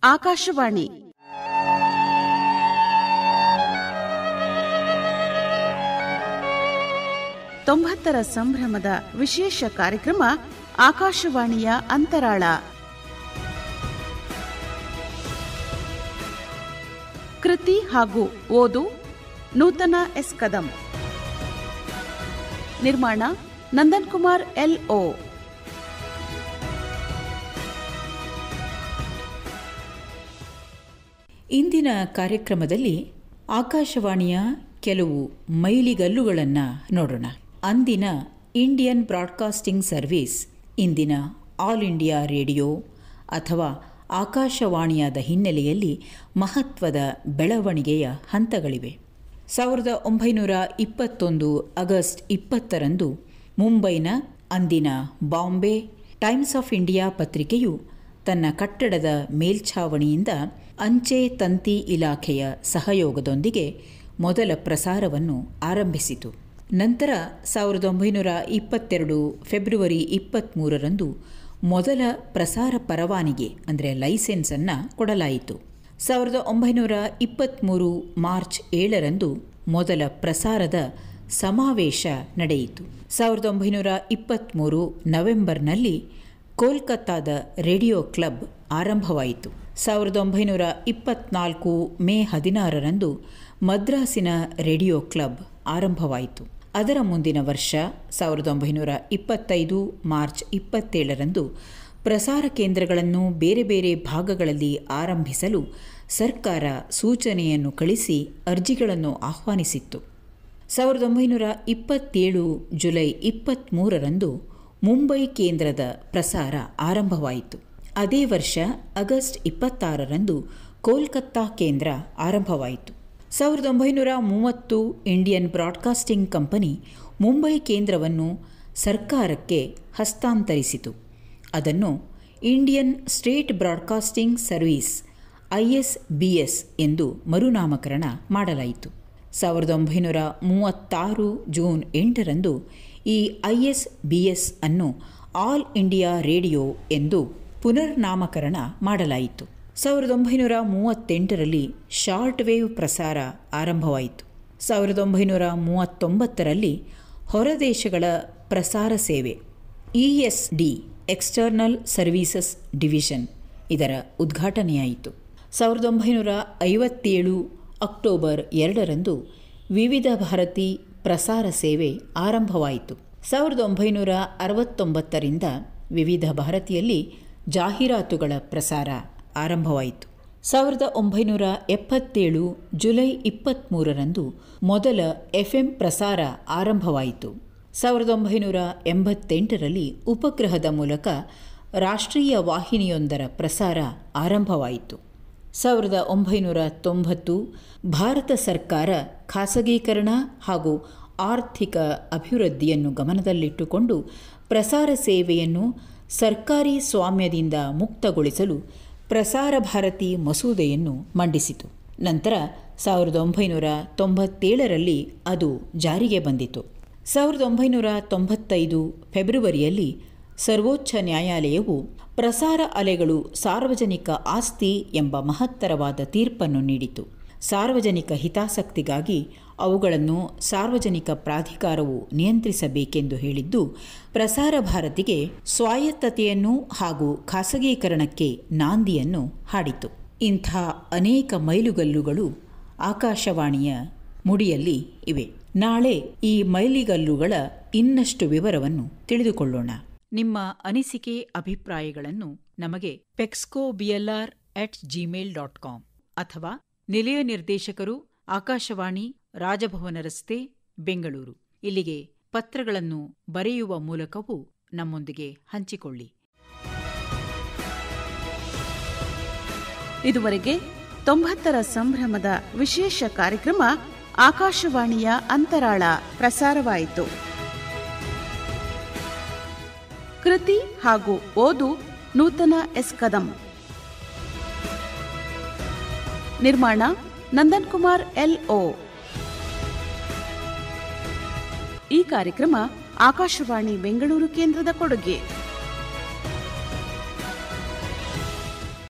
ಆಕಾಶವಾಣಿ ತೊಂಬತ್ತರ ಸಂಭ್ರಮದ ವಿಶೇಷ ಕಾರ್ಯಕ್ರಮ ಆಕಾಶವಾಣಿಯ ಅಂತರಾಳ. ಕೃತಿ ಹಾಗೂ ಓದು ನೂತನ ಎಸ್ ಕದಂ. ನಿರ್ಮಾಣ ನಂದನ್ ಕುಮಾರ್ LO. ಇಂದಿನ ಕಾರ್ಯಕ್ರಮದಲ್ಲಿ ಆಕಾಶವಾಣಿಯ ಕೆಲವು ಮೈಲಿಗಲ್ಲುಗಳನ್ನು ನೋಡೋಣ. ಅಂದಿನ ಇಂಡಿಯನ್ ಬ್ರಾಡ್ಕಾಸ್ಟಿಂಗ್ ಸರ್ವಿಸ್ ಇಂದಿನ ಆಲ್ ಇಂಡಿಯಾ ರೇಡಿಯೋ ಅಥವಾ ಆಕಾಶವಾಣಿಯಾದ ಹಿನ್ನೆಲೆಯಲ್ಲಿ ಮಹತ್ವದ ಬೆಳವಣಿಗೆಯ ಹಂತಗಳಿವೆ. 1921 ಆಗಸ್ಟ್ 20ರಂದು ಮುಂಬೈನ ಅಂದಿನ ಬಾಂಬೆ ಟೈಮ್ಸ್ ಆಫ್ ಇಂಡಿಯಾ ಪತ್ರಿಕೆಯು ತನ್ನ ಕಟ್ಟಡದ ಮೇಲ್ಛಾವಣಿಯಿಂದ ಅಂಚೆ ತಂತಿ ಇಲಾಖೆಯ ಸಹಯೋಗದೊಂದಿಗೆ ಮೊದಲ ಪ್ರಸಾರವನ್ನು ಆರಂಭಿಸಿತು. ನಂತರ 1922 ಫೆಬ್ರವರಿ 23ರಂದು ಮೊದಲ ಪ್ರಸಾರ ಪರವಾನಿಗೆ ಅಂದರೆ ಲೈಸೆನ್ಸನ್ನು ಕೊಡಲಾಯಿತು. 1923 ಮಾರ್ಚ್ 7ರಂದು ಮೊದಲ ಪ್ರಸಾರದ ಸಮಾವೇಶ ನಡೆಯಿತು. 1923 ನವೆಂಬರ್ನಲ್ಲಿ ಕೋಲ್ಕತ್ತಾದ ರೇಡಿಯೋ ಕ್ಲಬ್ ಆರಂಭವಾಯಿತು. 1924 ಮೇ 16ರಂದು ಮದ್ರಾಸಿನ ರೇಡಿಯೋ ಕ್ಲಬ್ ಆರಂಭವಾಯಿತು. ಅದರ ಮುಂದಿನ ವರ್ಷ 1925 ಮಾರ್ಚ್ 27ರಂದು ಪ್ರಸಾರ ಕೇಂದ್ರಗಳನ್ನು ಬೇರೆ ಬೇರೆ ಭಾಗಗಳಲ್ಲಿ ಆರಂಭಿಸಲು ಸರ್ಕಾರ ಸೂಚನೆಯನ್ನು ಕಳಿಸಿ ಅರ್ಜಿಗಳನ್ನು ಆಹ್ವಾನಿಸಿತ್ತು. 1927 ಜುಲೈ 23ರಂದು ಮುಂಬೈ ಕೇಂದ್ರದ ಪ್ರಸಾರ ಆರಂಭವಾಯಿತು. ಅದೇ ವರ್ಷ ಆಗಸ್ಟ್ 26ರಂದು ಕೋಲ್ಕತ್ತಾ ಕೇಂದ್ರ ಆರಂಭವಾಯಿತು. 1930 ಇಂಡಿಯನ್ ಬ್ರಾಡ್ಕಾಸ್ಟಿಂಗ್ ಕಂಪನಿ ಮುಂಬೈ ಕೇಂದ್ರವನ್ನು ಸರ್ಕಾರಕ್ಕೆ ಹಸ್ತಾಂತರಿಸಿತು. ಅದನ್ನು Indian state broadcasting service ISBS ಎಂದು ಮರುನಾಮಕರಣ ಮಾಡಲಾಯಿತು. 1936 ಜೂನ್ 8ರಂದು ಈ ISBS ಅನ್ನು ಆಲ್ ಇಂಡಿಯಾ ರೇಡಿಯೋ ಎಂದು ಪುನರ್ನಾಮಕರಣ ಮಾಡಲಾಯಿತು. 1938ರಲ್ಲಿ ಶಾರ್ಟ್ ವೇವ್ ಪ್ರಸಾರ ಆರಂಭವಾಯಿತು. 1939ರಲ್ಲಿ ಹೊರದೇಶಗಳ ಪ್ರಸಾರ ಸೇವೆ ESD ಎಕ್ಸ್ಟರ್ನಲ್ ಸರ್ವೀಸಸ್ ಡಿವಿಷನ್ ಇದರ ಉದ್ಘಾಟನೆಯಾಯಿತು. 1957 ಅಕ್ಟೋಬರ್ 2ರಂದು ವಿವಿಧ ಭಾರತಿ ಪ್ರಸಾರ ಸೇವೆ ಆರಂಭವಾಯಿತು. 1969ರಿಂದ ವಿವಿಧ ಭಾರತಿಯಲ್ಲಿ ಜಾಹೀರಾತುಗಳ ಪ್ರಸಾರ ಆರಂಭವಾಯಿತು. 1977 ಜುಲೈ 23ರಂದು ಮೊದಲ FM ಪ್ರಸಾರ ಆರಂಭವಾಯಿತು. 1988ರಲ್ಲಿ ಉಪಗ್ರಹದ ಮೂಲಕ ರಾಷ್ಟ್ರೀಯ ವಾಹಿನಿಯೊಂದರ ಪ್ರಸಾರ ಆರಂಭವಾಯಿತು. 1990 ಭಾರತ ಸರ್ಕಾರ ಖಾಸಗೀಕರಣ ಹಾಗೂ ಆರ್ಥಿಕ ಅಭಿವೃದ್ಧಿಯನ್ನು ಗಮನದಲ್ಲಿಟ್ಟುಕೊಂಡು ಪ್ರಸಾರ ಸೇವೆಯನ್ನು ಸರ್ಕಾರಿ ಸ್ವಾಮ್ಯದಿಂದ ಮುಕ್ತಗೊಳಿಸಲು ಪ್ರಸಾರ ಭಾರತಿ ಮಸೂದೆಯನ್ನು ಮಂಡಿಸಿತು. ನಂತರ 1997ರಲ್ಲಿ ಅದು ಜಾರಿಗೆ ಬಂದಿತು. 1995 ಫೆಬ್ರವರಿಯಲ್ಲಿ ಸರ್ವೋಚ್ಚ ನ್ಯಾಯಾಲಯವು ಪ್ರಸಾರ ಅಲೆಗಳು ಸಾರ್ವಜನಿಕ ಆಸ್ತಿ ಎಂಬ ಮಹತ್ತರವಾದ ತೀರ್ಪನ್ನು ನೀಡಿತು. ಸಾರ್ವಜನಿಕ ಹಿತಾಸಕ್ತಿಗಾಗಿ ಅವುಗಳನ್ನು ಸಾರ್ವಜನಿಕ ಪ್ರಾಧಿಕಾರವು ನಿಯಂತ್ರಿಸಬೇಕೆಂದು ಹೇಳಿದ್ದು ಪ್ರಸಾರ ಭಾರತಿಗೆ ಸ್ವಾಯತ್ತತೆಯನ್ನು ಹಾಗೂ ಖಾಸಗೀಕರಣಕ್ಕೆ ನಾಂದಿಯನ್ನು ಹಾಡಿತು. ಇಂಥ ಅನೇಕ ಮೈಲುಗಲ್ಲುಗಳು ಆಕಾಶವಾಣಿಯ ಮುಡಿಯಲ್ಲಿ ಇವೆ. ನಾಳೆ ಈ ಮೈಲಿಗಲ್ಲುಗಳ ಇನ್ನಷ್ಟು ವಿವರವನ್ನು ತಿಳಿದುಕೊಳ್ಳೋಣ. ನಿಮ್ಮ ಅನಿಸಿಕೆ ಅಭಿಪ್ರಾಯಗಳನ್ನು ನಮಗೆ pexcoblr@gmail.com ಅಥವಾ ನಿಲಯ ನಿರ್ದೇಶಕರು ಆಕಾಶವಾಣಿ, ರಾಜಭವನ ರಸ್ತೆ, ಬೆಂಗಳೂರು ಇಲ್ಲಿಗೆ ಪತ್ರಗಳನ್ನು ಬರೆಯುವ ಮೂಲಕವೂ ನಮ್ಮೊಂದಿಗೆ ಹಂಚಿಕೊಳ್ಳಿ. ಇದುವರೆಗೆ 90ರ ಸಂಭ್ರಮದ ವಿಶೇಷ ಕಾರ್ಯಕ್ರಮ ಆಕಾಶವಾಣಿಯ ಅಂತರಾಳ ಪ್ರಸಾರವಾಯಿತು. ಕೃತಿ ಹಾಗೂ ಓದು ನೂತನ ಎಸ್ ಕದಂ. ನಿರ್ಮಾಣ ನಂದನ್ ಕುಮಾರ್ LO. ಈ ಕಾರ್ಯಕ್ರಮ ಆಕಾಶವಾಣಿ ಬೆಂಗಳೂರು ಕೇಂದ್ರದ ಕೊಡುಗೆ.